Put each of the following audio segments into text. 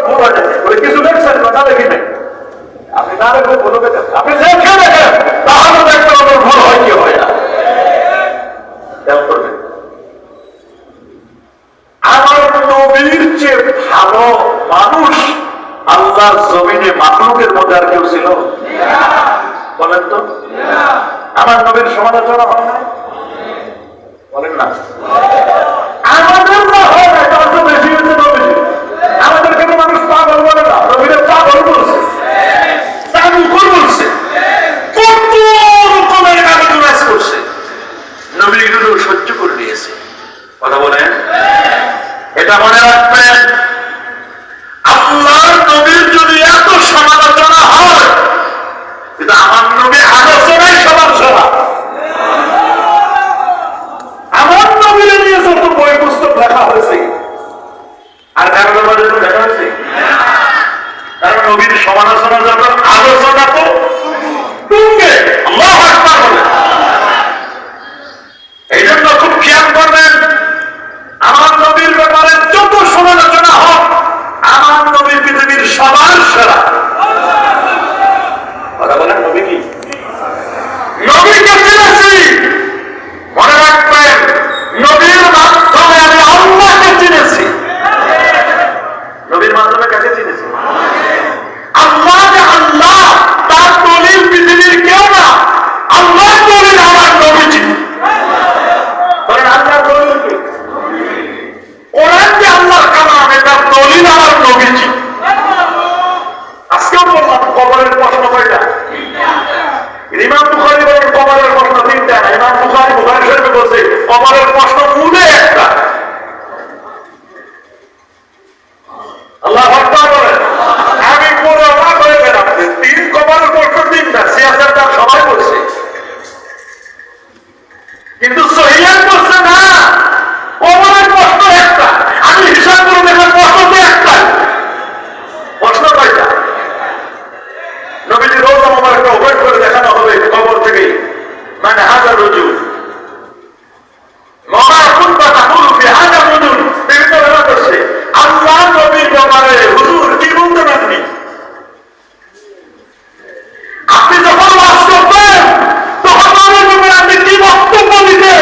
ভুল হয়ে যায়। বলে কিছু দেখছেন না দেখি নাই, আপনি না দেখবেন ভুল হবে, আপনি দেখে দেখেন তাহলে দেখতে হবে ভুল হয় কি হয় না। খেয়াল করবেন, আমার নবীর চেয়ে ভালো মানুষ আল্লাহর জমিনে মাখলুকের মধ্যে আর কেউ ছিল? বলেন তো, আমার নবীর সমালোচনা হয় না? বলেন না, আমাদের না হয় না, তার তো বেশি হয়েছে নবী। আমাদের কেন মানুষ পাগল বলে না? নবীরে পাগল বলছে, জাদুকর বলছে, কত রকমের গালিগালাজ করছে, নবী এগুলো সহ্য করে নিয়েছে। কথা বলেন, এটা মনে রাখবেন, আল্লাহর নবীর যদি এত সমালোচনা হয়, কিন্তু আমার নবী আলোচনায় সমালোচনা। আমার নবীর নিয়ে যত বই পুস্তক লেখা হয়েছে আর কারো ব্যাপারে লেখা হয়েছে, কারণ নবীর সমালোচনা যখন আলোচনা তো তুঙ্গে। আল্লাহু আকবার বলেন। এই জন্য খুব খেয়াল করবেন, আমার নবীর ব্যাপারে যত সমালোচনা হোক, আমার নবী পৃথিবীর সবার সেরা। কথা বলেন, নবী কি? নবীকে চিনেছি, মনে রাখবেন, নবীর মাধ্যমে আমি আল্লাহকে চিনেছি। নবীর মাধ্যমে কাকে চিনেছি? আল্লাহ যে আল্লাহ, তার দলিল পৃথিবীর কেউ না। আল্লাহ দলিল আমার নবীজি। বলেন, আল্লাহর দলিল কি? কোরআন যে আল্লাহর কালাম, এটা দলিল আমার নবীজি। আজকেও বললাম, কবরের প্রশ্ন কয়টা? ইমাম বুখারী বলেন কবরের প্রশ্ন তিনটা। ইমাম বুখারী শরীফে বলছে কবরের প্রশ্ন মূলে একটা। আল্লাহু আকবার বলেন। আমি পুরো অবাক হয়ে গেলাম, তিন কবরের প্রশ্ন তিনটা, সিয়াসাতদার সবাই বলছে, কিন্তু সহিহ বলছে না, কবরের প্রশ্ন একটা। আমি হিসাব করে দেখলাম প্রশ্ন তো একটা। প্রশ্ন কয়টা? নবীজি রওজা মুবারকটা ওপেন করে দেখানো হবে কবর থেকে, মানে হাজার রজুল মামা কুনতা তাকুলু ফি হাজার রজুল। বিভিন্ন বেলা করছে আল্লাহ নবীর ব্যাপারে হুজুর কি বলতেন আপনি? আপনি যখন ওয়াজ করতেন তখন নবীর ব্যাপারে আপনি কি বক্তব্য দিতেন?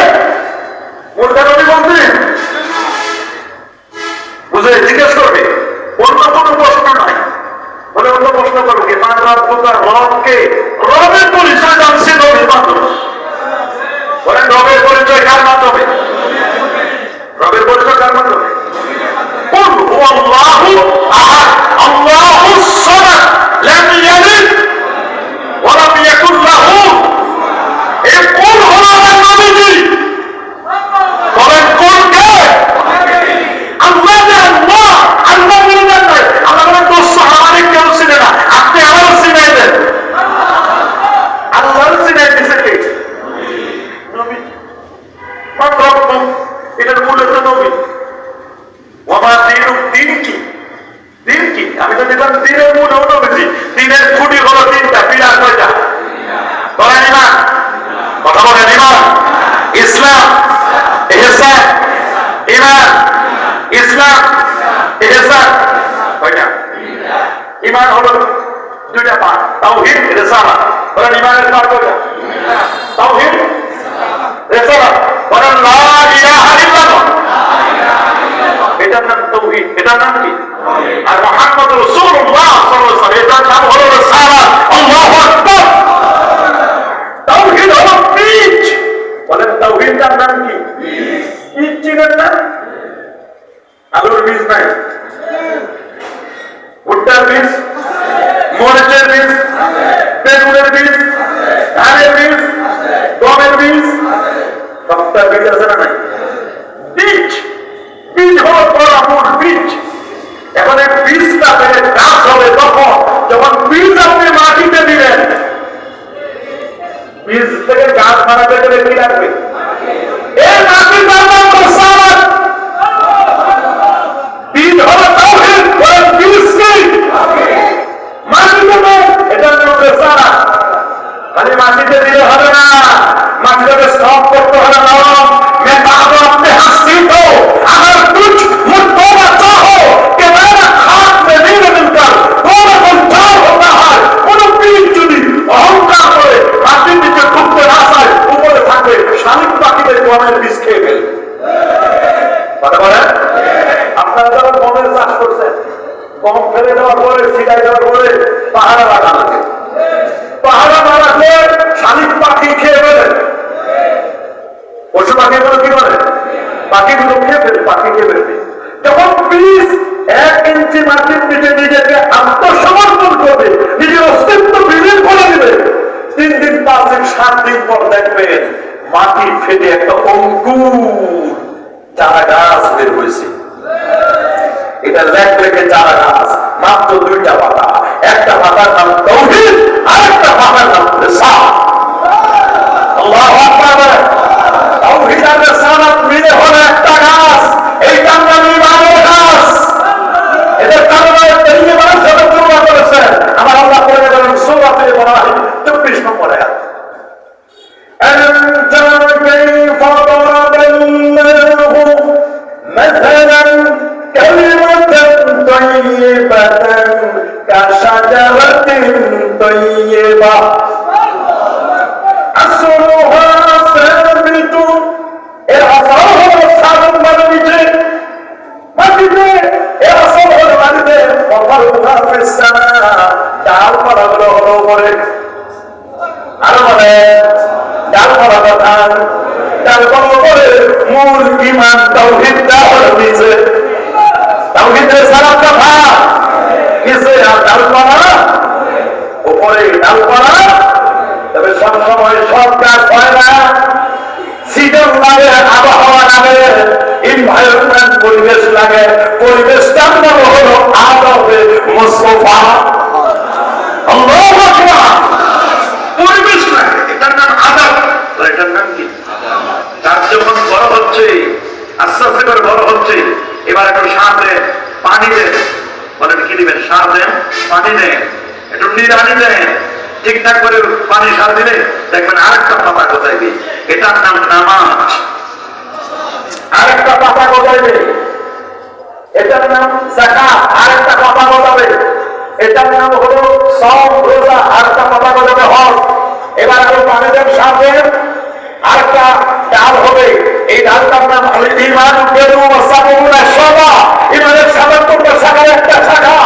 মুর্দা নবী বলতেন, বুঝে জিজ্ঞেস করবে, অন্য কোনো প্রশ্ন নাই। বলে অন্য প্রশ্ন করবো কি? মান রব্বুকা, রবকে, রবের পরিচয় জানছে নবীর মাধ্যমে। বলেন, রবের পরিচয় কার মাধ্যমে? রবের পরিচয় কার মাধ্যমে? কুল হুয়াল্লাহু আহাদ, আল্লাহুস সামাদ, লাম ইয়ালিদ ওয়া লাম ইয়াকুল লাহু। এই কুল হলো আমার নবীজি। বলেন, কুল কে? আল্লাহ যে আল্লাহ, আল্লাহ বলে দেন নাই। আল্লাহ বলেন তো সাহাবারে কেউ চিনে না, আপনি আমারও চিনাই দেন। আল্লাহর চিনাই দিছে কে? নবী। এটার মূল হচ্ছে নবী। ওমা দিনুক, দিন কি? দিন কি? আমি তো দেখলাম দিনের মূল হলো নবীজি। দিনের খুঁটি হলো তিনটা, পিলার কয়টা? বলেন, ঈমান। কথা বলেন, ঈমান, ইসলাম, ইহসান। ঈমান, ইসলাম, ইহসান কয়টা? ঈমান হলো দুইটা পার্ট, তাওহীদ, রিসালাত। বলেন, ঈমানের পার্ট কয়টা? তাওহীদ, রিসালাত। বলেন, লা ইলাহা ইল্লাল্লাহ, এটার নাম তাওহীদ। এটার নাম কি? আর মুহাম্মদ রাসূলুল্লাহ সাল্লাল্লাহু আলাইহি ওয়াসাল্লাম, এটার নাম হলো রিসালাত। আল্লাহু আকবার। তাওহীদ হলো বীজ। বলেন, তাওহীদের নাম কি? বীজ চিনেন না? আলুর বীজ নাই, ভুট্টার বীজ, মরিচের বীজ, বেগুনের বীজ, ধানের বীজ, গমের বীজ, সবটার বীজ আছে না নাই? বীজ। বীজ হলো পরামূল বীজ। এখন এই বীজটা থেকে গাছ হবে তখন যখন বীজ আপনি মাটিতে দিবেন। বীজ থেকে গাছ বানাতে গেলে কি লাগবে? এই মাটি বানানো রিসালাত। বীজ হলো তাওহীদ। বলেন, বীজ কি? মাটিতে দেন, এটার নাম রিসালাত। খালি মাটিতে দিলে হবে না, মাটিটাকে সাফ করতে হবে। নরম मैं बाबा अपने हस्ती को अगर कुछ मुद्दों में चाहो कि मैं खाक में नहीं কম ফেলে দেওয়ার পরে ছিটাই দেওয়ার পরে পাহাড়া লাগা লাগে। পাহাড়া না রাখলে শালিক পাখি খেয়ে ফেলে। পশু পাখিগুলো কি করে? পাখিগুলো খেয়ে ফেলে, পাখি খেয়ে ফেলবে। যখন প্লিজ 1 ইঞ্চি মাটির নিচে নিজেকে আত্মসমর্পণ করবে, নিজের অস্তিত্ব বিলীন করে দিবে, 3 দিন 5 দিন 7 দিন পর দেখবেন মাটি ফেটে একটা অঙ্কুর চারা গাছ বের হয়েছে। এটা লেখে চারা গাছ, মাত্র 2টা পাতা। একটা পাতার নাম তাওহীদ, আরেকটা পাতার নাম রিসালাত। আল্লাহু আকবার। তাওহীদ আর রিসালাত মিলে হলো একটা গাছ। এইটার নাম ঈমানের গাছ। এদের কারণে তাইয়্যিবান হিসেবে তুলনা করেছেন আমার আল্লাহ করে বলেন সূরা ইব্রাহিম 24 নম্বর আয়াত। كيف ضرب الله مثلا كلمة طيبة كشجرة طيبة أصلها ثابت এর আসল হলো সাবুন মাটিতে মাটিতে এর আসল হলো মাটিতে ওয়াফারুহা ফিস সামা ডালপালাগুলো হলো উপরে আরো বলে ডালপালা ধান ডালপালা উপরে মূল ঈমান তাওহীদটা হলো নিচে তাওহীদের সালাতটা ভাগ নিচে আর ডালপালা উপরে ডালপালা। তবে সব সময় সব কাজ হয় না। সিজন লাগে, আবহাওয়া লাগে, এনভায়রনমেন্ট পরিবেশ লাগে। পরিবেশটার নাম হলো আদবে মুস্তাফা। আল্লাহু আকবার। পরিবেশ লাগে, এটার নাম আদব। এটার নাম কি? গাছ যখন বড় হচ্ছে, আস্তে আস্তে করে বড় হচ্ছে, এবার একটু সার দেন, পানি দেন। বলেন কি দিবেন? সার দেন, পানি দেন, একটু নিড়ানি দেন। ঠিকঠাক করে পানি সার দিলে দেখবেন আরেকটা পাতা গজাইবে। এটার নাম নামাজ। আরেকটা পাতা গজাইবে, এটার নাম যাকাত। আরেকটা পাতা গজাবে, এটার নাম হলো সওম রোজা। আরেকটা পাতা গজাবে হজ। এবার আরো পানি দেন, সার দেন, আরেকটা ডাল হবে। এই ডালটার নাম হলো ঈমান। বেরু ওয়াসাবুনা শাবা। ঈমানের ৭৭টা শাখার একটা শাখা।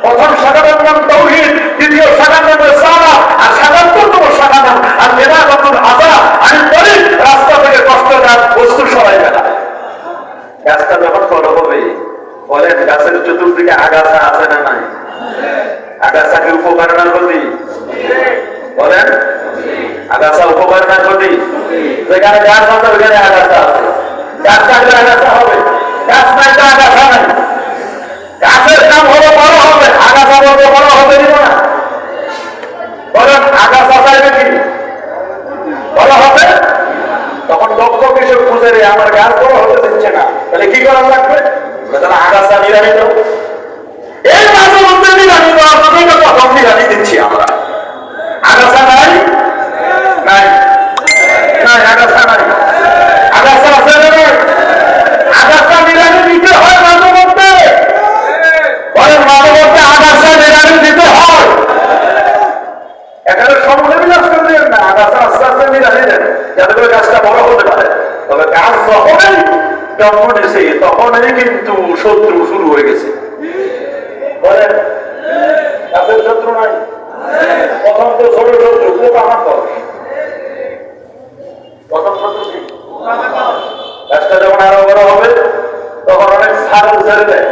প্রথম শাখার নাম তাওহীদ, দ্বিতীয় শাখার নাম রিসালাত, আর ৭৭তম শাখার নাম আর নিরাপদুল আযা। আমি বলি রাস্তা থেকে কষ্টদায়ক বস্তু সরাই ফেলা। গাছটা যখন বড় হবে, বলেন গাছের চতুর্দিকে আগাছা আছে না নাই? আগাছা কি উপকার না ক্ষতি? বলেন আগাছা উপকার না ক্ষতি? যেখানে গাছ আছে ওইখানে আগাছা আছে। গাছ থাকলে আগাছা হবে, গাছ নাই তো আগাছা নাই। গাছের কাম হলো বড় হবে, আগাছা বলতে বড় হবে না। বলেন আগাছা চাইবে কি? বড় হবে। তখন দক্ষ কৃষক খুঁজে রে আমার গাছ বড় হতে দিচ্ছে না, তাহলে কি করা লাগবে? তাহলে আগাছা নিরানি দাও। এই মাঝে মধ্যে নিরানি দেওয়ার জন্য প্রথম নিরানি দিচ্ছি আমরা। আগাছা নাই নাই নাই, আগাছা নাই। আগাছা আছে না? আগাছা নিরানি দিতে হয় মাঝে মধ্যে। বলেন মাঝে মধ্যে আগাছা নিরানি দিতে হয়। এখানে সময় বিলাস করে দেন না, আগাছা আস্তে আস্তে নিরানি দেন যাতে করে গাছটা বড় হতে পারে। তবে গাছ যখনই জন্ম নিয়েছে তখনই কিন্তু শত্রু শুরু হয়ে গেছে। বলেন গাছের শত্রু নাই? প্রথম তো ছোট শত্রু পোকামাকড়। প্রথম শত্রু কি? গাছটা যখন আরো বড় হবে তখন অনেক ছাগল ছেড়ে দেয়।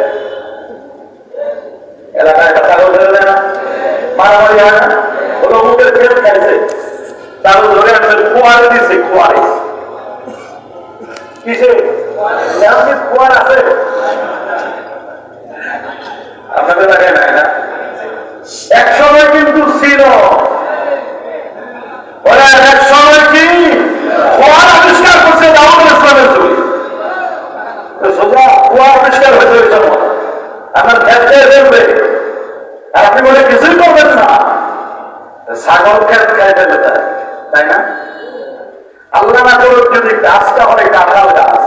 এলাকায় একটা ছাগল ছেড়ে দেয় না? মারামারি হয় না? ওরা মুখের খেল খাইছে, ছাগল ধরে আনছে, কুয়ারে দিচ্ছে। কুয়ারে কিসে? কুয়ার আছে আপনাদের এলাকায় নাই না? এক সময় কিন্তু ছিল। ওরা এক সময় কি কুয়ার আবিষ্কার করছে দাউদ ইসলামের যুগে। সোজা কুয়ার আবিষ্কার হয়েছে ওই সময়। আপনার খেতে ফেলবে আর আপনি বলে কিছুই করবেন না। ছাগল খেত খাই ফেলে তাই না? আল্লাহ না করুক যদি গাছটা হয় কাঁঠাল গাছ,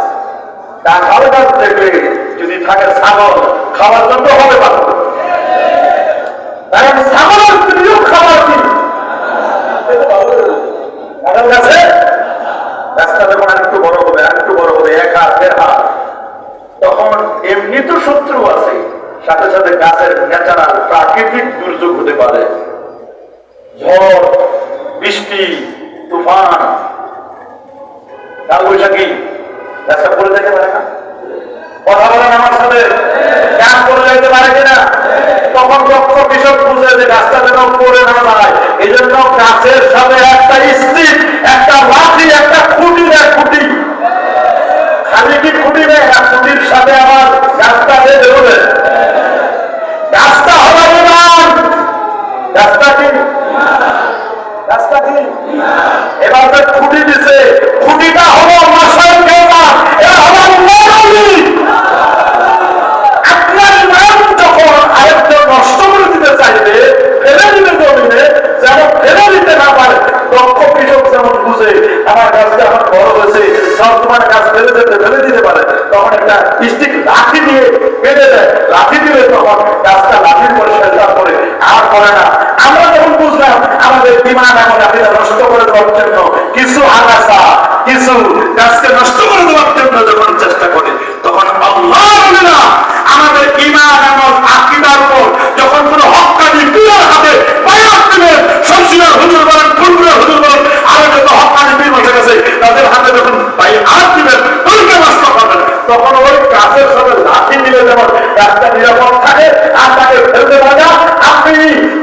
কাঁঠাল গাছ দেখবে যদি থাকে ছাগল খাওয়ার জন্য হবে ভালো। কারণ ছাগলের প্রিয় খাবার কি? কাঁঠাল গাছে। গাছটা যখন আরেকটু বড় হবে, আরেকটু বড় হবে, 1 হাত 1.5 হাত, তখন এমনি তো শত্রু আছে, সাথে সাথে গাছের ন্যাচারাল প্রাকৃতিক দুর্যোগ হতে পারে, ঝড়, বৃষ্টি, তুফান, কালবৈশাখী, গাছটা পড়ে যেতে পারে না? কথা বলেন আমার সাথে, গাছ পড়ে যেতে পারে কিনা? তখন দক্ষ কৃষক বুঝে যে গাছটা যেন পড়ে না যায়, এই জন্য গাছের সাথে একটা স্টিক, একটা লাঠি, একটা খুঁটি দেয়। খুঁটি খালি কি খুঁটি নেই, খুঁটির সাথে আমার গাছটা বেঁধে হবে। গাছটা হলো ইমান। গাছটা কি? গাছটা কি? এবার তো খুঁটি দিছে, খুঁটিটা হলো মাসায় কেনা, এরা হলো নরমি। আপনার ইমান যখন আরেকটা নষ্ট করে দিতে চাইবে, ফেলে দিতে জমিনে, যেন ফেলে দিতে না পারে। দক্ষ কৃষক যেমন বুঝে আমার গাছটা আমার বড় হয়েছে, সব তোমার গাছ ফেলে দিতে পারে, তখন একটা স্টিক লাঠি দিয়ে বেঁধে দেয়। লাঠি দিলে তখন গাছটা লাঠির পরে শেষা করে আর করে না। আমরা যখন বুঝলাম আমাদের ইমান এমন আকিদা নষ্ট করে দেওয়ার জন্য কিছু আগাছা, কিছু গাছকে নষ্ট করে দেওয়ার জন্য যখন চেষ্টা করে, তখন আল্লাহ বলে না আমাদের ইমান এমন আকিদার উপর যখন কোন হক্কানি পীরের হাতে বায়াত দিবেন, শমশিয়ার হুজুর বলেন, ফুলপুরের হুজুর বলেন, আরো যত হক্কানি পীর বসে গেছে তাদের হাতে যখন বায়াত দিবেন, ওইকে নষ্ট করবেন, তখন ওই গাছের সাথে লাঠি দিলে যেমন গাছটা নিরাপদ থাকে আর তাকে ফেলতে পারা। আপনি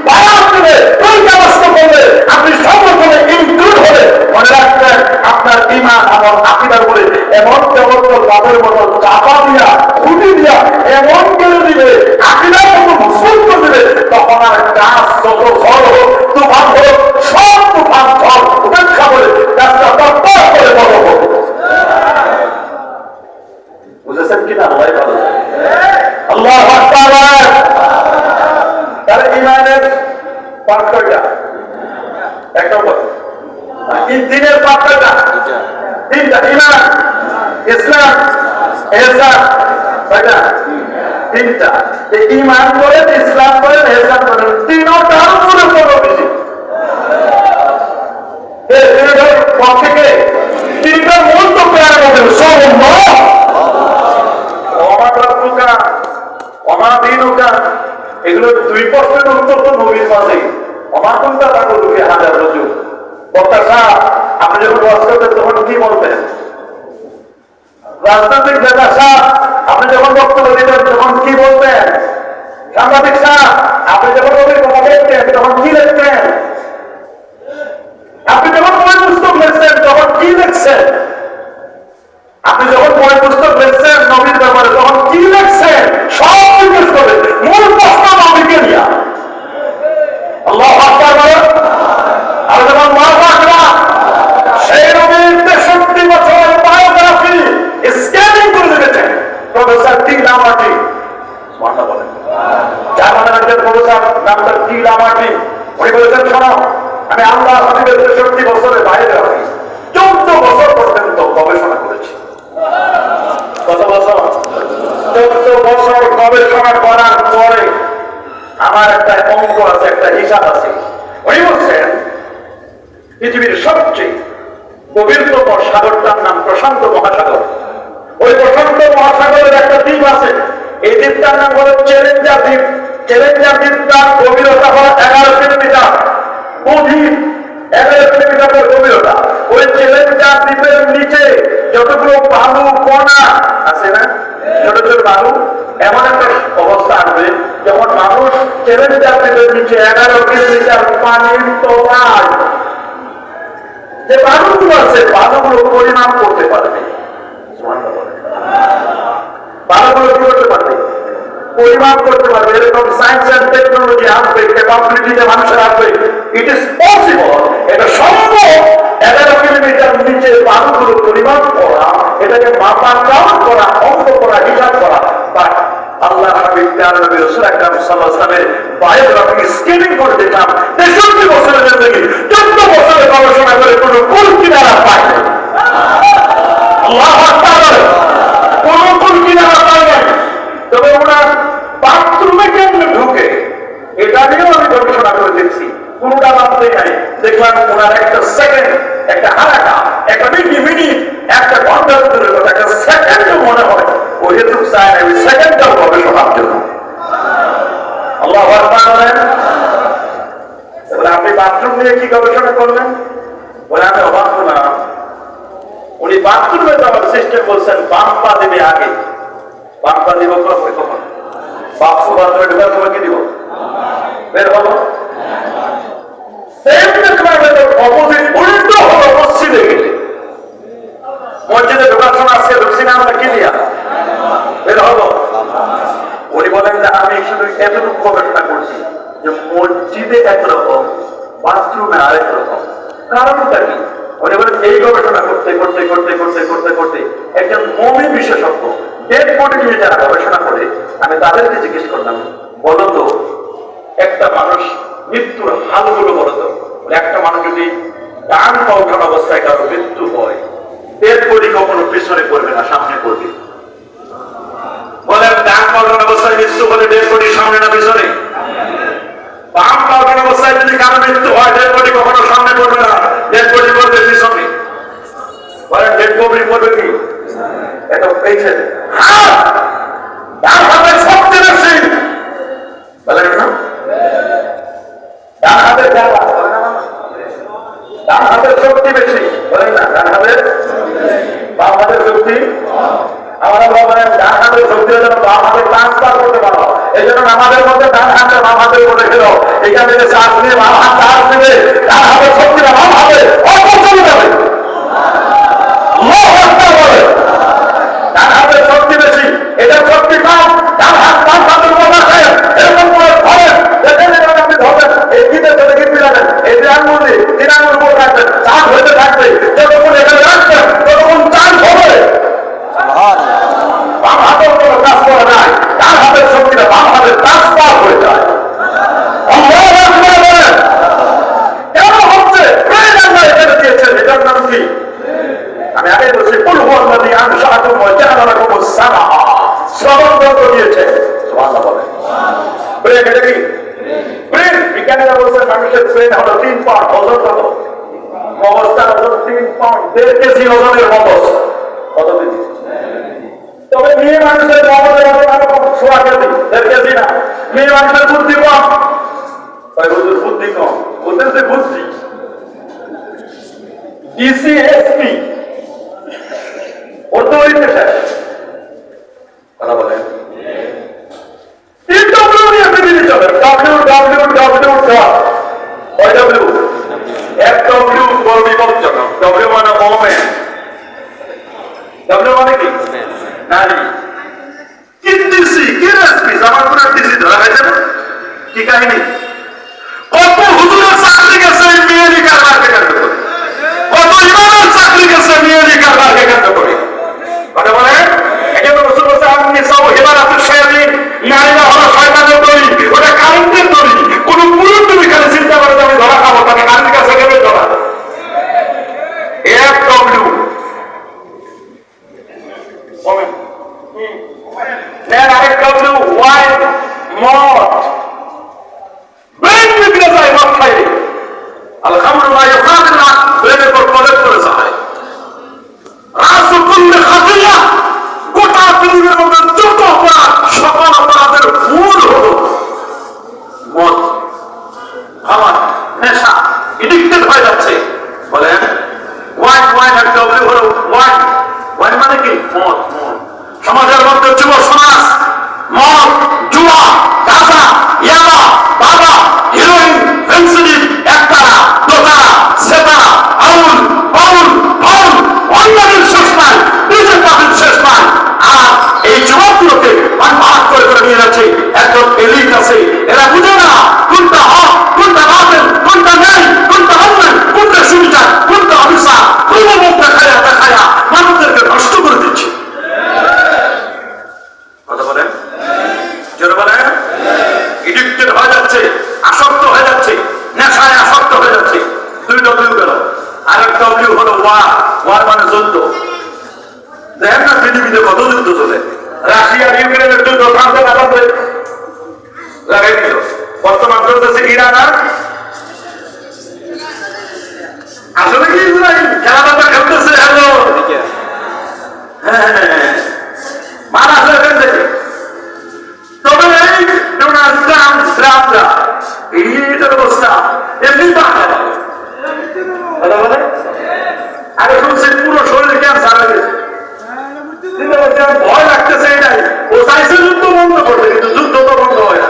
বায়াত দিলে ওইকে নষ্ট করলে আপনি সর্বক্ষণে ইনক্লুড হলে মনে রাখবেন আপনার ইমান এমন আকিদার বলে এমন জগত্তর বাদের মতো চাপা দিয়া, খুঁটি দিয়া এমন করে দিবে, আকিদার মতো মজবুত করে দিবে, তখন আর গাছ যত ঝড় হোক, তুফান হোক, সব তুফান ঝড় উপেক্ষা করে গাছটা তৎপর করে বড় হোক। বুঝেছেন কিনা? আল্লাহ ভালো। আল্লাহু আকবার। তাহলে ইমানের পার্ট কয়টা? এক নম্বর দিনের পার্ট কয়টা? তিনটা। ইমান, ইসলাম, ইহসান কয়টা? তিনটা। ইমান করেন, ইসলাম করেন, ইহসান করেন, তিনটার উপরে বড় বেশি। থেকে তিনটার মূল তো প্রায় বলেন সব এগুলো দুই প্রশ্নের উত্তর তো নবীর মাঝে অমাকুন্তা তাকে দুঃখে হাজার রজু। বক্তা সাহেব আপনি যখন ওয়াজ করতেন তখন কি বলতেন? রাজনৈতিক নেতা সাহেব আপনি যখন বক্তব্য দিতেন তখন কি বলতেন? সাংবাদিক সাহেব আপনি যখন নবীর কথা দেখতেন তখন কি লিখতেন? আপনি যখন বই পুস্তক লিখছেন তখন কি লিখছেন? আপনি যখন বই পুস্তক লিখছেন নবীর ব্যাপারে তখন কি লিখছেন? সব জিজ্ঞেস করবে। মূল প্রশ্ন নবীকে নিয়ে। আল্লাহু আকবার বলেন। আর যখন মহাপাকরা সেই নবীর 63 বছর বায়োগ্রাফি স্ক্যানিং করে দিয়েছেন প্রফেসর টি লামার্টি, সুবহানাল্লাহ বলেন, জার্মানের একজন প্রফেসর ডাক্তার টি লামার্টি, উনি বলেছেন শোনো আমি আল্লাহ হাবিবের 63 বছরের বায়োগ্রাফি 14 বছর পর্যন্ত গবেষণা করেছি। কত বছর? 14 বছর গবেষণা করার পরে আমার একটা অঙ্ক আছে, একটা হিসাব আছে। উনি বলছেন পৃথিবীর সবচেয়ে গভীরতম সাগরটার নাম প্রশান্ত মহাসাগর। ওই প্রশান্ত মহাসাগরের একটা দ্বীপ আছে, এই দ্বীপটার নাম হলো চ্যালেঞ্জার দ্বীপ। চ্যালেঞ্জার দ্বীপটার গভীরতা হলো 11 কিলোমিটার। গভীর 11 কিলোমিটারের গভীরতা। ওই চ্যালেঞ্জার দ্বীপের নিচে যতগুলো বালু কণা আছে না, ছোট ছোট বালু, এমন একটা অবস্থা আসবে যখন মানুষ চ্যালেঞ্জার দ্বীপের নিচে 11 কিলোমিটার পানির তলায় যে বালুগুলো আছে বালুগুলো পরিমাপ করতে পারবে। বালুগুলো কি করতে পারবে? পরিমাপ করতে পারবে। এরকম সায়েন্স এন্ড টেকনোলজি আসবে, ক্যাপাবিলিটিতে মানুষের আসবে। ইট ইজ পসিবল, এটা সম্ভব 11 কিলোমিটার নিচে বালুগুলো পরিমাপ করা, এটাকে মাপা কাউন্ট করা, অঙ্ক করা, হিসাব করা। বাট আল্লাহ হাবিব প্রিয় নবী রাসূল আকরাম সাল্লাল্লাহু আলাইহি ওয়াসাল্লামের বায়োগ্রাফি স্ক্যানিং করে দেখলাম 63 বছরের জিন্দেগি 14 বছরের গবেষণা করে কোনো কুল কিনারা পায় না। আল্লাহু আকবার। কোনো কুল কিনারা পায় না। তবে ওনার বাথরুমে কেমনে ঢুকে এটা নিয়েও আমি গবেষণা করে দেখছি, কোনটা বাঁধতে নাই। দেখলাম ওনার একটা সেকেন্ড, একটা হারাকা, একটা মিনিট, একটা ঘন্টার ভিতরে একটা সেকেন্ডও মনে হয় ওই হেতু চায় না, ওই সেকেন্ডটাও গবেষণা বাথরুম নিয়ে কি গবেষণা করলেন? বলে আমি অবাক হলাম, উনি বাথরুমে যাওয়ার সিস্টেম বলছেন বাম পা দেবে আগে। বাম পা দিব কখন? বাথরুমে ঢোকার সময় কি দিব? বের হবো অপোজিট উল্টো হলো মসজিদে গেলে। মসজিদে ঢোকার সময় আজকে ঢুকছি না আমরা কি দিয়া বের হবো? উনি বলেন যে আমি শুধু এতটুকু গবেষণা করছি যে মসজিদে একরকম, বাথরুমে আরেক রকম। কারণটা কি? উনি বলেন এই গবেষণা করতে করতে করতে করতে করতে করতে একজন মুমিন বিশেষজ্ঞ ডেড বডি নিয়ে যারা গবেষণা করে, আমি তাদেরকে জিজ্ঞেস করলাম, বলো তো একটা মানুষ মৃত্যুর হালগুলো বলো তো। একটা মানুষ যদি ডান পা ওঠানো অবস্থায় কারো মৃত্যু হয়, ডেড বডি কখনো পিছনে পড়বে না, সামনে পড়বে। বলেন ডান পা ওঠানো অবস্থায় মৃত্যু হলে ডেড বডি সামনে না পিছনে? বাম পা ওঠানো অবস্থায় যদি কারো মৃত্যু হয়, ডেড বডি কখনো সামনে পড়বে না, ডেড বডি পড়বে পিছনে। বলেন ডেড বডি পড়বে কি? এটা পেয়েছেন ডান হাতের শক্তি বেশি। বলেন না ডান হাতের ডান হাতের শক্তি বেশি। বলেন না ডান হাতের, বাম হাতের শক্তি। আমরা বলেন ডান হাতের শক্তি যেন বাম হাতে ট্রান্সফার করতে পারো, এই জন্য আমাদের মধ্যে ডান হাতে বাম হাতের উপরে খেল। এখান থেকে চার্জ নিয়ে বাম হাত চার্জ দিবে, ডান হাতের শক্তিটা বাম হাতে অল্প চলে যাবে। ডান হাতের শক্তি বেশি, এটার শক্তি কম। ডান হাত বাম হাতের উপর রাখে, এরকম করে ধরেন, আপনি ধরবেন এই গীতের সাথে গীত মিলাবেন, এই যে আঙ্গুলি তিন আঙ্গুল উপর রাখবেন, চার্জ হতে থাকবে। যতক্ষণ এখানে রাখবেন ততক্ষণ চার্জ হবে। বাম হাতের কোনো কাজ করা নাই, ডান হাতের শক্তিটা বাম হাতের ট্রান্সফার হয়ে যায়। কেন হচ্ছে? এখানে দিয়েছেন, এটার নাম কি? আমি আগে বলছি শ্রবণতন্ত্র দিয়েছে। এটা কি ব্রেন? বিজ্ঞানীরা বলছেন মানুষের ব্রেন হলো 3 পাউন্ড, ওজন কত? মগজটার ওজন 3 পাউন্ড, 1.5 কেজি ওজনের মগজ। কত কেজি? তবে মেয়ে মানুষের মগজের ওজন আরো কম, 1.5 কেজি, 1.5 কেজি না। মেয়ে মানুষের বুদ্ধি কম। বুদ্ধি কম বলতে যে বুদ্ধি ডিসিএসপি ওর তো ওই পেশায় কথা বলেন। মানে কি? নারী। কি কাহিনী? কত হুজুরের চাকরি গেছে মেয়েরই কারবারকে কেন্দ্র করে, কত ইমামের চাকরি গেছে মেয়েরই কারবারকে কেন্দ্র করে। কথা বলে নারীরা হলো শয়তানের তৈরি, ওটা কারেন্টের তৈরি। কোন পুরুষ তুমি খালি চিন্তা করে আমি ধরা খাবো, তাকে নারীর কাছে গেলে ধরা। আরেক ডব্লিউ ওয়াই মদ। ব্রেন বিগড়ে যায় মদ খাইলে। আলহামদুলিল্লাহ ইউকাদিল্লাহ ব্রেনের উপর প্রয়োগ করে যায়। রাসূলুল্লাহ খাদিজা গোটা পৃথিবীর মধ্যে যত অপরাধ, সকল অপরাধের মূল হলো মদ খাওয়া, নেশা, এডিক্টেড হয়ে যাচ্ছে। বলেন ওয়াইন, ওয়াইন আর ডব্লিউ হলো ওয়াইন। ওয়াইন মানে কি? মদ। মদ সমাজের মধ্যে যুব সমাজ মদ, জুয়া, গাঁজা, ইয়াবা, বাবা, হিরোইন, ফেন্সিডিল, একতারা, দোতারা, সেতারা, আউল, বাউল, ফাউল, অন্যদের শেষ নাই, নিজের তাদের শেষ নাই। আর এই যুবকগুলোকে ভাগ করে করে নিয়ে যাচ্ছে একজন এলিট আছে। এরা বুঝে না কোনটা হক, কোনটা বাতিল, কোনটা ন্যায়, কোনটা অন্যায়, কোনটা সুবিধা, কোনটা অভিশাপ, কোন মুখ দেখায়া দেখায়া মানুষদেরকে নষ্ট করে দিচ্ছে। কথা বলেন, জোরে বলেন। এডিক্টেড হয়ে যাচ্ছে, আসক্ত হয়ে যাচ্ছে, নেশায় আসক্ত হয়ে যাচ্ছে। 2 ডব্লিউ গেল। আরেক ডব্লিউ হলো ওয়ার। ওয়ার মানে যুদ্ধ। দেখেন না পৃথিবীতে কত যুদ্ধ চলে। রাশিয়া ইউক্রেনের যুদ্ধ ফ্রান্সের আঘাতে লাগাই দিল। বর্তমান চলতেছে ইরান আর আসলে কি ইসরায়েল খেলাটা খেলতেছে। হ্যালো হ্যাঁ মারা ফেলবেন দেখে। তবে এই ডোনাল্ড ট্রাম্প এইটার অবস্থা, এ এমনি টাকা পাবে। আরে শুনছি পুরো শরীর ক্যান্সার হয়ে গেছে, ভয় লাগতেছে এটাই। ও চাইছে যুদ্ধ বন্ধ করবে, কিন্তু যুদ্ধ তো বন্ধ হয় না।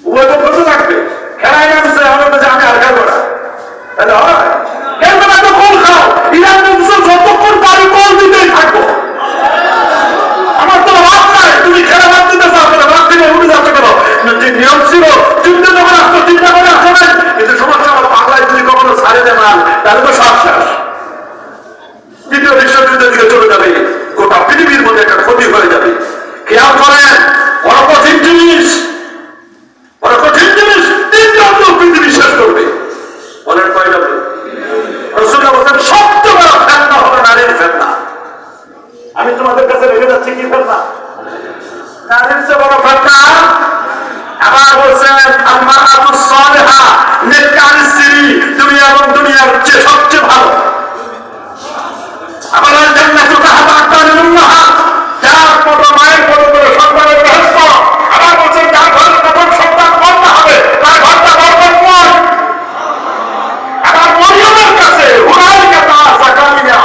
উভয় পক্ষ তো লাগবে, খেলায় নামছে আমাদের আমি আর খেলবো না, তাহলে হয় খেলবে না তো কোন খাও। ইরান বলছে যতক্ষণ পারি কল দিতেই থাকবো, আমার তো ভাব নাই। তুমি খেলা ভাব দিতে চাও কেন, ভাব দিলে উঠে যাচ্ছে কেন? যে নিয়ম ছিল যুদ্ধ যখন আসতো চিন্তা করে আসো নাই, কিন্তু সমস্যা আমার বাংলায় যদি কখনো ছাড়ে দেয় মাল, তাহলে তো সব শেষ। দ্বিতীয় বিশ্বযুদ্ধের দিকে চলে যাবে, গোটা পৃথিবীর মধ্যে একটা ক্ষতি হয়ে যাবে। খেয়াল করেন, বড় কঠিন জিনিস, বড় কঠিন জিনিস। তিনজন লোক পৃথিবী শেষ করবে। বলেন কয়টা? রাসূলুল্লাহ বলেন সবচেয়ে বড় ফেতনা হলো নারীর ফেতনা। আমি তোমাদের কাছে রেখে যাচ্ছি কি ফেতনা? নারীর চেয়ে বড় ফেতনা। আবার বলছেন আল-মারআতুস সালিহা, নেককার স্ত্রী দুনিয়া এবং দুনিয়ার চেয়ে সবচেয়ে ভালো। আবার জান্নাতু তাহতা আকদামিল উম্মাহাত, যার মতো মায়ের মতো করে সন্তানের বেহেশত। আবার বলছেন যার ঘরে প্রথম সন্তান কন্যা হবে তার ঘরটা বরকতময়। আবার মরিয়মের কাছে হুনালিকা তা যাকারিয়া,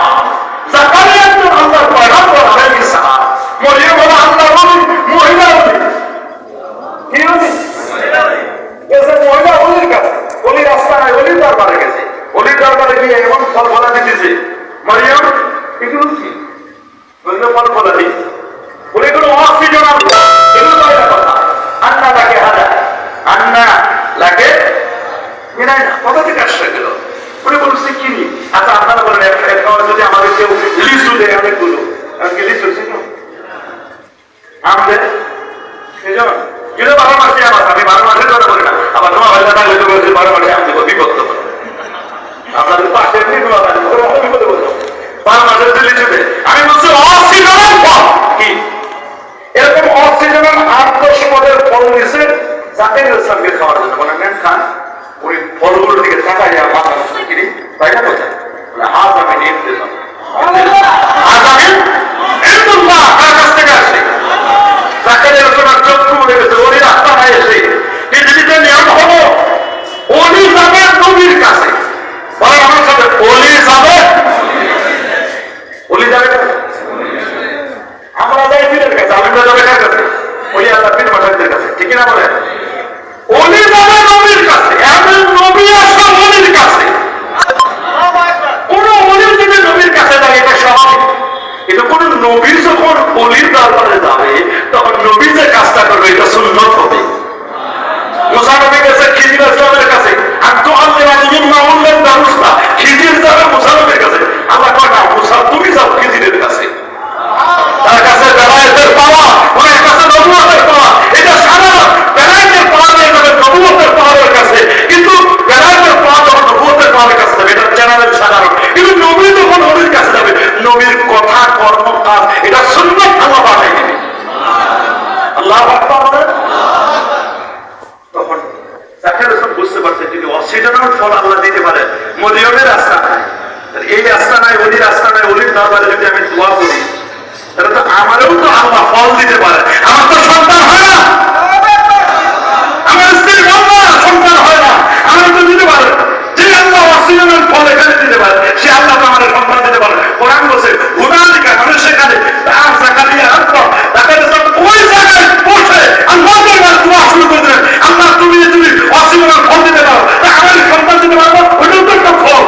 যাকারিয়া তো আল্লাহর পয়গম্বর আলাইহিস সালাম। মরিয়ম হলো আল্লাহর নবী, মহিলা নবী। কি নবী? গেছে মহিলা ওলির কাছে, ওলির আস্তানায় ওলির দরবারে গেছে। ওলির দরবারে গিয়ে এমন ফল ফলা দিতেছে, মরিয়ম এগুলো কি? বললো ফল ফলা দিই, বলে এগুলো অক্সিজেন, এগুলো কয়টা কথা? আন্না লাগে হাজা, আন্না লাগে মিনাই না, কথা থেকে আসছে গেল। উনি বলছে কিনি। আচ্ছা আপনারা বলেন যদি আমাদের কেউ লিচু দেয় অনেকগুলো, এমনকি লিচু ছিল আমাদের সেজন কিন্তু 12 মাসে আমার, আমি 12 মাসের কথা বলি না। আবার নোয়া ভাইটা থাকলে তো বলছি 12 মাসে আমি দেবো, বিভক্ত করে আপনাদের পাশে এমনি নোয়া ভাই বিপদে বলতো 12 মাসের যে লিচু দেয়। আমি বলছি অক্সিজেনের ফল কি? এরকম অক্সিজেনের 8-10 পদের ফল দিয়েছে জাকির ইসলামকে খাওয়ার জন্য। বলেন নেন খান। ওই ফলগুলোর দিকে তাকাইয়া মাথা নষ্ট কিনি, তাই না? কোথায় বলে হাত আমি নিয়ে দিলাম, হাত আমি ইন্দুল্লাহ তার কাছ থেকে আসে। জাকির ইসলামের চক্ষু বলে গেছে, ওরই রাস্তা নাই এসে পৃথিবীতে নিয়ম হলো ওলি যাবে নবীর কাছে। বলেন আমার সাথে, ওলি যাবে, ওলি যাবে। আমরা যাই পীরের কাছে, আলিমরা যাবে কার কাছে? ওই আল্লাহ পীর মাশাইখদের কাছে, ঠিক না? বলে ওলি যাবে নবীর কাছে, এমন নবী আসবে ওলির কাছে। কোন ওলি যদি নবীর কাছে যায় এটা স্বাভাবিক, কিন্তু কোন নবী যখন ওলির দরবারে যাবে তখন নবী যে কাজটা করবে এটা সুন্নত হবে। মুসা নবী গেছে খিজির ইসলামের কাছে, আর তো আল্লাহ মিম্মা উল্লেখ দারুসা, খিজির যাবে মুসা নবীর কাছে। আল্লাহ কয় না, মুসা তুমি যাও খিজিরের কাছে। তার কাছে বেলায়েতের পাওয়া, ওনার কাছে নবুয়তের পাওয়া, এটা সারা বেলায়েতের পাওয়া নিয়ে যাবে নবুয়তের পাওয়ার কাছে। কিন্তু বেলায়েতের পাওয়া যখন নবুয়তের পাওয়ার কাছে যাবে এটা চ্যানেলের সাধারণ, কিন্তু নবী যখন নবীর কাছে যাবে নবীর কথা কর্ম কাজ এটা সুন্নাত আল্লাহ বানাই দিবে। আল্লাহ আকবার। তখন জাকির হোসেন বুঝতে পারছে যদি অক্সিজেনের ফল আল্লাহ দিতে পারে, মরিয়মের রাস্তা নাই, এই রাস্তা নাই, ওলির রাস্তা নাই, ওলির দরবারে যদি আমি দোয়া করি তাহলে তো আমারও তো আল্লাহ ফল দিতে পারে। আমার তো সন্তান হয় না, আমার স্ত্রী বন্ধা সন্তান হয় না, আমার তো দিতে পারে। যে আল্লাহ অক্সিজেনের ফল এখানে দিতে পারে সে আল্লাহ তো আমাদের সন্তান দিতে পারে। কোরআন বলছে হুনালিকা, মানে সেখানে তার জাকারিয়া তাকে ওই জায়গায় বসে আল্লাহ দোয়া শুরু করে দেবেন, আল্লাহ তুমি যদি অক্সিজেনের ফল দিতে পারো তা আমার সন্তান দিতে পারবো, ওইটাও তো একটা ফল।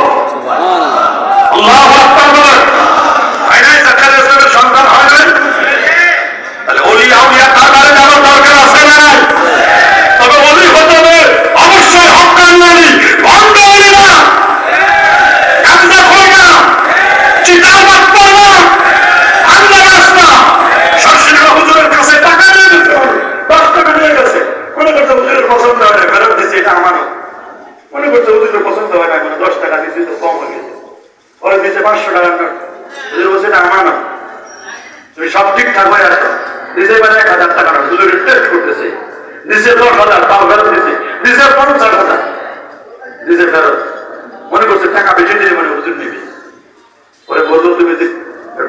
আল্লাহু আকবার বলেন। হয় নাই জাকারিয়া ইসলামের সন্তান হয় নাই? তাহলে ওলি আউলিয়া কারবারে যাওয়ার দরকার আছে না নাই? তবে ওলি হতে হবে অবশ্যই হক্কানি ওলি, ভণ্ড ওলি না, গাঁজা খোর না, চিতাবাজ না, আন্দাবাজ না। শাশুড়িরা হুজুরের কাছে টাকা নিয়ে গেছে, 10 টাকা নিয়ে গেছে, মনে করছে হুজুরের পছন্দ হয় না, ফেরত দিচ্ছে, এটা আমারও। মনে করছে হুজুরের পছন্দ হয় না, 10 টাকা দিচ্ছে তো কম হয়ে গেছে, পরে দিচ্ছে 500 টাকা নোট। হুজুর বলছে এটা আমারও, তুমি সব ঠিকঠাক হয়ে আসো। নিজে মানে 1000 টাকা নোট হুজুরের টেস্ট করতেছে, নিজে 10,000 তাও ফেরত দিচ্ছে, নিজে 50,000 নিজে ফেরত। মনে করছে টাকা বেশি দিয়ে মানে হুজুর নিবি। পরে বললো তুমি যে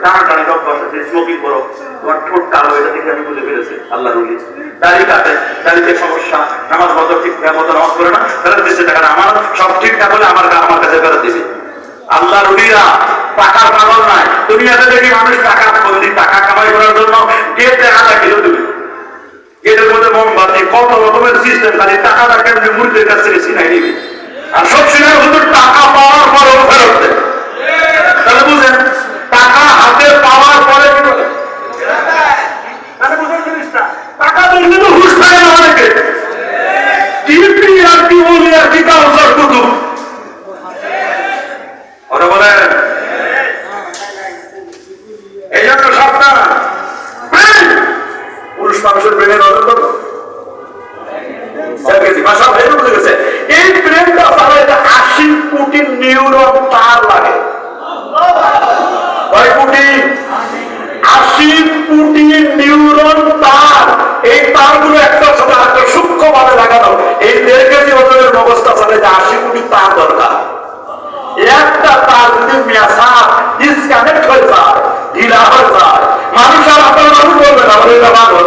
টানাটানি অভ্যাস আছে, স্মোকিং করো, তোমার ঠোঁট কালো, এটা দেখে আমি বুঝে ফেলেছি আল্লাহ রুলি। দাড়ি কাটে, দাড়িতে সমস্যা, নামাজ মতো ঠিক মতো নামাজ করে না, ফেরত দিচ্ছে টাকা। আমার সব ঠিকঠাক হলে আমার কাছে ফেরত দিবে। আল্লাহ রুলিরা টাকার পাগল নাই। দুনিয়াতে দেখি মানুষ টাকা বন্দি, টাকা কামাই করার জন্য গেটে আধা কিলো দেবে, গেটের মধ্যে মোমবাতি, কত রকমের সিস্টেম, খালি টাকাটা কেমনি মুরগির কাছ থেকে ছিনাই নিবে। আর সব সিনাই হুজুর টাকা পাওয়ার পরেও ফেরত দেয়। তাহলে বুঝেন টাকা হাতে পাওয়ার পরে কি বলে, তাহলে বুঝেন জিনিসটা। টাকা দিয়ে কিন্তু হুশ থাকে না অনেকে, টিপি আর কি বলি আর কি কাউন্সার কুতুব ওরা বলে। এই জন্য সাবধান, পুরুষ মানুষের ব্রেনের ওজন কত? এই ব্রেনটা চালাইতে 80 কোটি নিউরন তার লাগে। কয় কোটি? 80 কোটি নিউরন তার। এই তারগুলো একটার সাথে আরেকটা সূক্ষ্মভাবে লাগানো। এই 1.5 কেজি ওজনের মগজটা চালাইতে 80 কোটি তার দরকার। একটা তার যদি ডিসকানেক্ট হয়ে যায়, ঢিলা হয়ে যায়, মানুষ আর আপনার মানুষ বলবে না, এটা পাগল,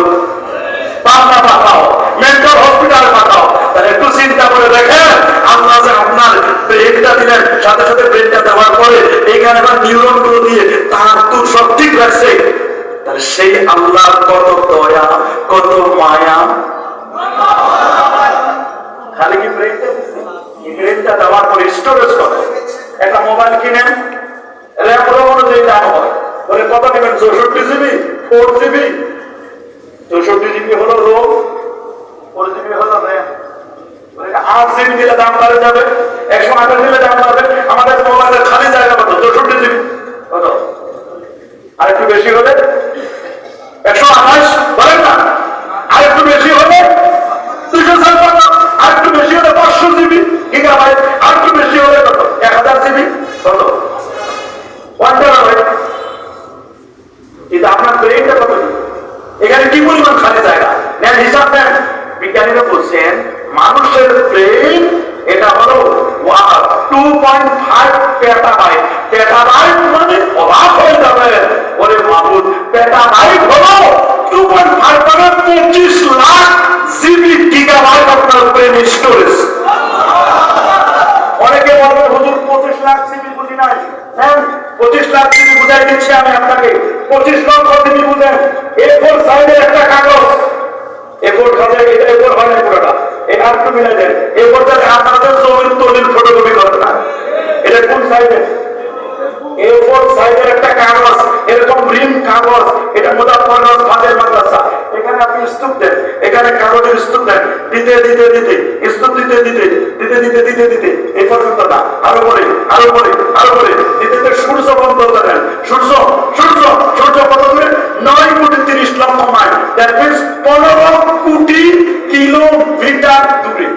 পাবনা পাঠাও, মেন্টাল হসপিটালে পাঠাও। তাহলে একটু চিন্তা করে দেখেন, আল্লাহ যে আপনার ব্রেনটা দিলেন, সাথে সাথে ব্রেনটা দেওয়ার পরে এইখানে আবার নিউরন গুলো দিয়ে তার তুর সব ঠিক রাখছে। তাহলে সেই আল্লাহ কত দয়া, কত মায়া। খালি কি ব্রেনটা দিচ্ছে, ব্রেনটা দেওয়ার পরে স্টোরেজ করে। একটা মোবাইল কিনেন, র্যাম অনুযায়ী দাম হয়, বলে কত নেবেন? 64 জিবি, 4 জিবি। 64 জিবি হলো রোম, 4 জিবি হলো র্যাম। 8 জিবি দিলে দাম বাড়ে যাবে, 128 দিলে দাম বাড়বে। আমাদের মোবাইলের খালি জায়গা কত? 64 জিবি। কত? আর একটু বেশি হলে 128 বলেন না, আর একটু বেশি হলে 256, আর একটু বেশি হলে 500 জিবি গিগাবাইট, আর একটু বেশি হলে কত? 1000 জিবি। কত? 1 টেরাবাইট। কিন্তু আপনার ব্রেইনটা কত? এখানে কি পরিমাণ খালি জায়গা নেন, হিসাব দেন। বিজ্ঞানীরা বলছেন মানুষের ব্রেন এটা হলো 2.5 পেটাবাইট। পেটাবাইট মানে অবাক হয়ে যাবে, বলে মাহমুদ পেটাবাইট হলো 2.5 মানে 25 লাখ জিবি গিগাবাইট আপনার ব্রেন স্টোরেজ। অনেকে বলবে হুজুর 25 লাখ জিবি বুঝি নাই। হ্যাঁ, 25 লাখ জিবি বুঝাই দিচ্ছি আমি আপনাকে। 25 লক্ষ জিবি বুঝেন। A4 সাইজের একটা কাগজ, A4 কাগজে এটা A4 হয় না পুরোটা, এটা একটু মিলাই দেন। A4টা আপনাদের জমির দলিল ফটোকপি করতে না, এটা কোন সাইজের? A4 সাইজের একটা কাগজ, এরকম রিম কাগজ, এটা মুজাফফরনগর ফাজিল মাদ্রাসা। এখানে আপনি স্তূপ দেন, এখানে কাগজের স্তূপ দেন, দিতে দিতে দিতে স্তূপ দিতে দিতে দিতে দিতে দিতে দিতে এই পর্যন্ত না, আরো পরে আরো পরে আরো পরে দিতে দিতে সূর্য বন্ধ করেন। সূর্য সূর্য সূর্য কত করে? 9 কোটি 30 লক্ষ মাইল। দ্যাট মিন্স 15 কোটি কিলোমিটার দূরে।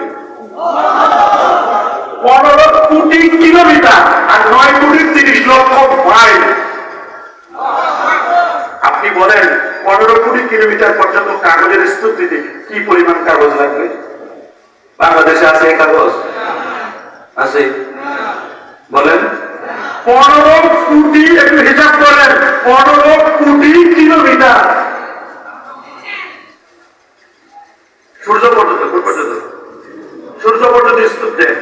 15 কোটি কিলোমিটার আর 9 কোটি 30 লক্ষ মাইল। আপনি বলেন 15 কোটি কিলোমিটার পর্যন্ত কাগজের স্তূপ দিতে কি পরিমাণ কাগজ লাগবে? বাংলাদেশে আছে এই কাগজ? আছে? বলেন 15 কোটি, একটু হিসাব করেন, 15 কোটি কিলোমিটার। সূর্য পর্যন্ত, সূর্য পর্যন্ত স্তূপ দেয়।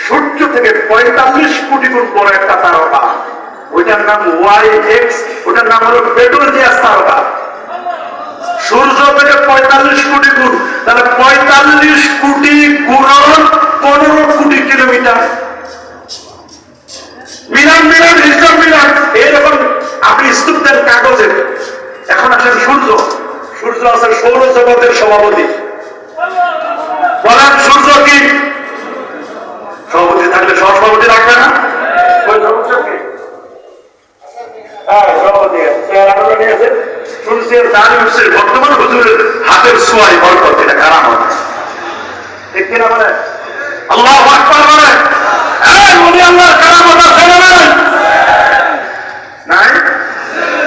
সূর্য থেকে 45 কোটি গুণ বড় একটা তারকা, ওইটার নাম YX, ওটার নাম হলো বেটোজিয়াস তারকা। সূর্য থেকে 45 কোটি গুণ, তাহলে 45 কোটি গুণন 15 কোটি কিলোমিটার। মিলান মিলান হিসাব মিলান। এইরকম আপনি স্তূপ দেন কাগজের। এখন আসেন সূর্য। সূর্য আছে সৌরজগতের সভাপতি। বলেন সূর্য কি? সভাপতি থাকলে সহসভাপতি রাখবে না? ওই সূর্য কি? হ্যাঁ, সভাপতি আছে। সূর্যের দাঁড়িয়ে উঠছে বর্তমান হুজুরের হাতের ছোঁয়ায় বরকত, এটা কারামত। ঠিক কিনা বলে? আল্লাহু আকবার বলে। এই বলি আল্লাহর কারামত আছে না নাই? নাই?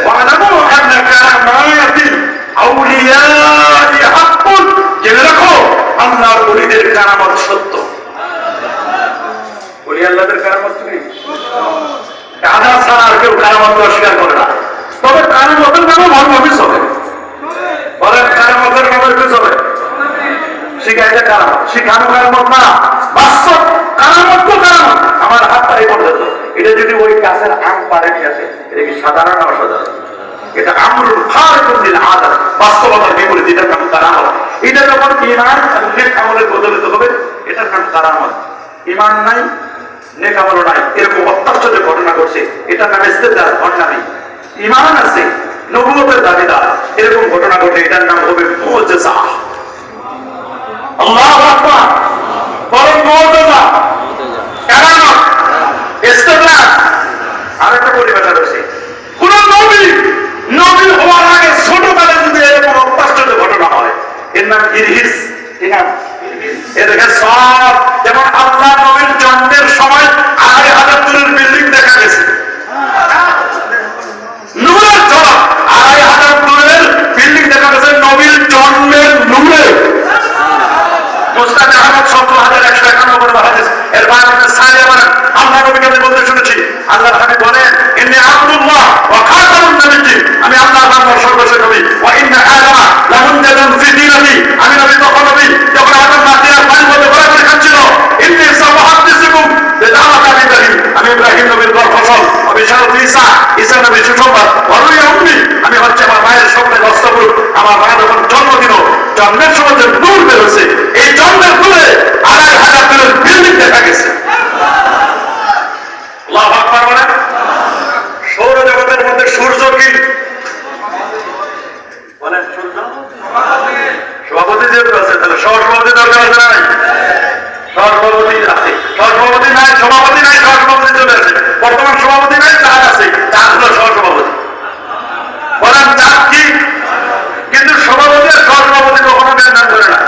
ওয়ালামু আন্না কারামাতিল আউলিয়াই হাক্কুন। জেনে রাখো আল্লাহর ওলিদের কারামত সত্য। ওলি আল্লাহদের কারামত নেই। গাধা ছাড়া আর কেউ কারামত অস্বীকার করে না। ইমামও নবী চলে। বলেন কারামতের নবীর চলে? শিখাইতে কারামত, শিখানো কারামত না, বাস্তব কারামত তো কারামত। আমার হাতটা এই পর্যন্ত, এটা যদি ওই গাছের আম পারে নিয়ে আসে, এটা কি সাধারণ না অসাধারণ? এটা আমরুল খারিকুন লিল আদাত, বাস্তবতার বিপরীত, এটার নাম কারামত। এটা যখন ঈমান আর নেক আমলে বদলিত হবে, এটার নাম কারামত। ঈমান নাই, নেক আমল নাই, এরকম অত্যাশ্চর্য ঘটনা ঘটছে, এটার নাম ইস্তেদলাল, ঘটনা নেই। ঈমান আছে, নবুয়তের দাবিদার, এরকম ঘটনা ঘটে, এটার নাম হবে মুজিজা। আল্লাহু আকবার, বড় মুজিজা, কারামত, ইস্তেদলাল। আরেকটা পরিভাষা রয়েছে, কোন নবী হওয়ার আগে ছোটকালে যদি এরকম অত্যাশ্চর্য ঘটনা হয়, এর নাম ইরহিস। ঠিক আছে, এদেরকে সব, যেমন আল্লাহ নবীর জন্মের সময় ২৫০০ দূরের বিল্ডিং দেখা গেছে, নূরের ঝলক, ২৫০০ দূরের বিল্ডিং দেখা গেছে নবীর জন্মের নূরে। মুস্তাদ আহমদ ৭০,১৫১ হাদিস, এর বাইরে সাহিহ বলেন, আল্লাহ নবীকে আমি বলতে শুনেছি, আল্লাহর হাবিব বলেন, ইন্নী আব্দুল্লাহ ওয়া খাতামুন নাবিয়্যিন, আমি আল্লাহর বান্দা সর্বশেষ নবী, ওয়া ইন্না আদামা লামুনজাদুন ফি দীনিহি, আমি নবী তখন নবী যখন আদম মাটির পানি মধ্যে ঘোরাঘুরি খাচ্ছিল। ইন্নী সাউহাদ্দিসুকুম বিদাওয়াত ইব্রাহিম, আমি ইব্রাহিম নবীর গর্ভ ফসল, বিশারত ঈসা, ঈসা নবীর সুসংবাদ, ওয়ারুয়া উম্মি, আমি হচ্ছে আমার মায়ের স্বপ্নের বাস্তবরূপ। আমার মা যখন জন্ম দিল, জন্মের সময় যে নূর বেরোছে, এই জন্মের নূরে ২৫০০ দূরের বিল্ডিং দেখা গেছে। আল্লাহু আকবার বলেন। সৌরজগতের মধ্যে সূর্য কি বলেন? সূর্য সভাপতি যেহেতু আছে, তাহলে সহসভাপতি দরকার আছে নাই? সহসভাপতি আছে, সহসভাপতি নাই, সভাপতি নাই, সহসভাপতি চলে আসে। বর্তমান সভাপতি নাই, চাঁদ আছে, চাঁদ হলো সহসভাপতি। বলেন চাঁদ কি? কিন্তু সভাপতি আর সহসভাপতি কখনো নাম করে না,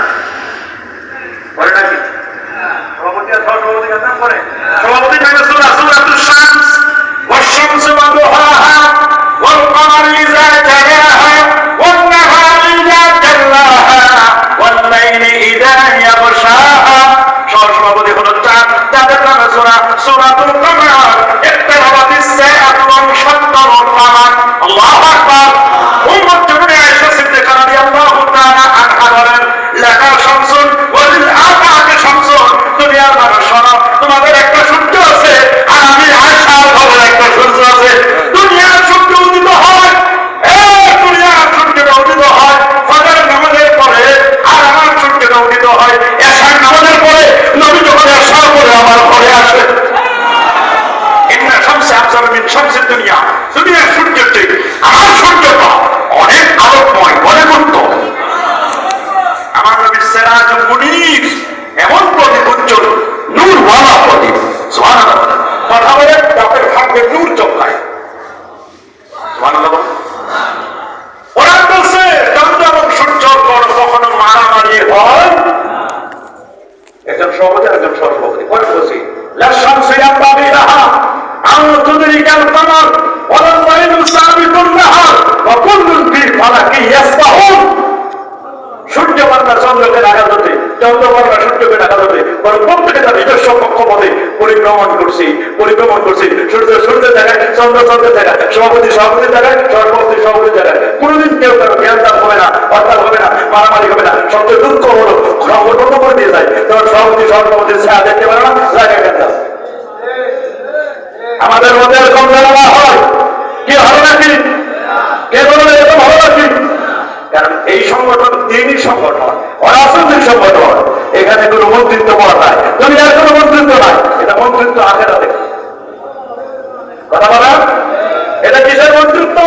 করে নাকি? সভাপতি আর সহসভাপতি নাম করে? সভাপতি থাকবে সূরাতুল শামস, والشمس وضحاها والقمر إذا تلاها والنهار إذا جلاها والليل إذا يغشاها। সহসভাপতি হলো চাঁদ, যাদের নামে সূরাতুল কমর, ইকতারাবাতিস সাআতু ওয়ানশাক্কাল কমর। আল্লাহু আকবার। উম্মত জননী আয়েশা সিদ্দিকা রাদিয়াল্লাহু তাআলা আনহা বলেন, লাকা শামসুন ওয়া লিল আফাকি শামসুন, দুনিয়ার মানুষ শোনো, তোমাদের একটা সূর্য আছে, আর আমি আয়েশার খবর একটা সূর্য আছে। দুনিয়ার সূর্য উদিত হয়, দুনিয়ার সূর্যটা উদিত হয় ফজরের নামাজের পরে, আর আমার সূর্যটা উদিত হয় এশার নামাজের পরে। নবী যখন এশার পরে আমার ঘরে আসে, ইন্না শামসা আফজালু মিন শামসিদ দুনিয়া, দুনিয়ার সূর্যের চেয়ে আমার সূর্যটা অনেক আলোকময়, অনেক উত্তম। আমার নবীর সিরাজুল মুনীর, এমন প্রদীপ, উজ্জ্বল নূরওয়ালা প্রদীপ। সুবহানাল্লাহ। কথা বলে তাদের ভাগ্যে নূর চমকায়। সুবহানাল্লাহ। ওরা বলছে চন্দ্র এবং সূর্যর পর কখনো মারামারি হয়। একজন সভাপতি আর একজন সহসভাপতি পরে বলছি, লা শামসু ইয়ানবাগি লাহা আন তুদরিকাল কমর ওয়া লাল লাইলু সাবিকুন নাহার ওয়া কুল্লুন ফি ফালাকি ইয়াসবাহুন। সূর্য বান্দা চন্দ্রকে ডাকা ধরতে, চন্দ্র বান্দা সূর্যকে ডাকা ধরতে, বরং প্রত্যেকে তার নিজস্ব কক্ষপথে পরিভ্রমণ করছি। সূর্যের জায়গায়, চন্দ্র চন্দ্রের জায়গায়, সভাপতির জায়গায়, সভাপতির জায়গায়। কোনোদিন কেউ কারো জ্ঞান হবে না, হরতাল হবে না, মারামারি হবে না। সবচেয়ে দুঃখ হলো সংগঠন করে দিয়ে যায়, তখন সভাপতির ছায়া দেখতে পারে না, জায়গায় জ্ঞান। আমাদের মধ্যে এরকম ধারণা হয়, কি ভালো নাকি? কে বলবে এরকম ভালো নাকি? কারণ এই সংগঠন দিনই সংগঠন, অরাজনৈতিক সংগঠন। এখানে কোনো মন্ত্রিত্ব পদ নাই, দুনিয়ার কোনো মন্ত্রিত্ব নাই। এটা মন্ত্রিত্ব আখেরাতে। কথা বলেন, এটা কিসের মন্ত্রিত্ব?